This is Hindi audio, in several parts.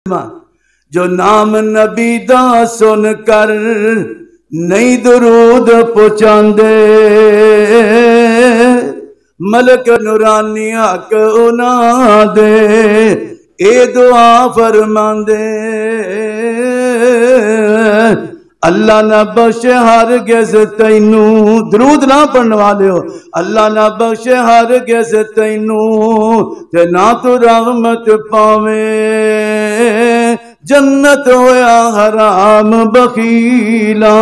जो नाम नबी दा सुन कर नहीं दुरूद पहुंचांदे, मलक नूरानी हक उना दे ए दुआ फरमांदे। अल्लाह ना बख्शे हर गिस तैनू, दरूद ना पढ़ने वाले हो, अल्लाह ना बख्शे हर गिस तैनू ते ना तू रहमत पावे, जन्नत होया हराम बखीला,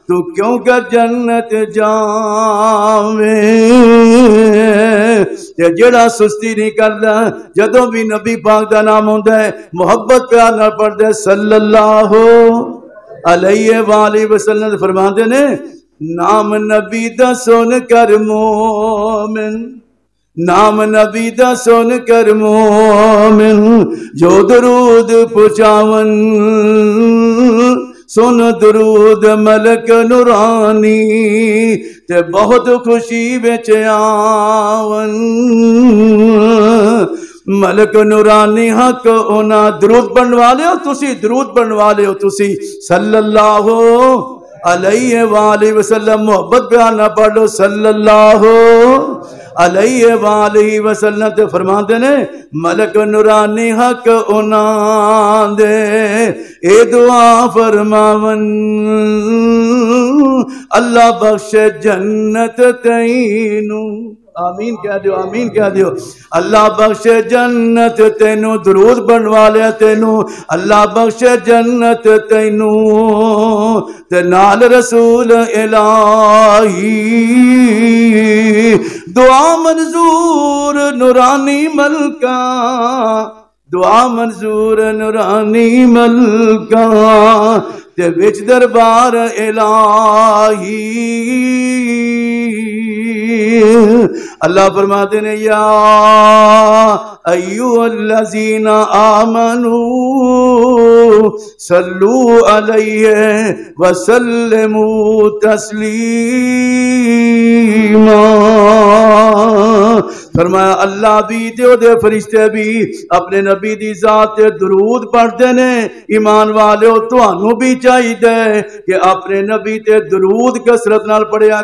तू क्यों कर जन्नत जावे। जेड़ा सुस्ती नहीं करता, जदों भी नबी पाक दा नाम होंदा है मुहब्बत प्यार नाल पढ़दा है सल्लल्लाहु अलैहि वसल्लम फरमाते ने, नाम नबी दा सुन कर मोमिन, नाम नबी दा सुन कर मोमिन, जो दरूद पुचावन सुन दरूद मलक नूरानी ते बहुत खुशी विच आवन। मलक नूरानी हक उना दरूद पढ़ने वाले हो तुसी, दरूद पढ़ने वाले हो तुसी सल्लल्लाहु अलैहि वसल्लम, मोहब्बत प्यार ना पढ़ो सल्लल्लाहु अलैहि वसल्लम ते फरमाते ने, मलक नूरानी हक उना दे ए दुआ फरमावन, अल्लाह बख्शे जन्नत तैनू। आमीन कह दियो, आमीन कह दियो। अल्लाह बख्शे जन्नत तेनू, दरूद पढ़ने वाले तेनू अल्लाह बख्शे जन्नत तेनू ते नाल रसूल इलाही दुआ मंजूर नूरानी मलका, दुआ मंजूर नूरानी मलका ते विच दरबार इलाही। अल्लाह फरमाते ने, या अय्युहल्लज़ीना आमनू सल्लू अलैहि वसल्लिमू तस्लीमा। फरमाया अल्लाह भी ते ओदे फरिश्ते भी अपने नबी दी जात ते दरूद पढ़ते ने। ईमान वाले तुहानू भी चाहिए कि अपने नबी ते दरूद कसरत नाल पढ़िया।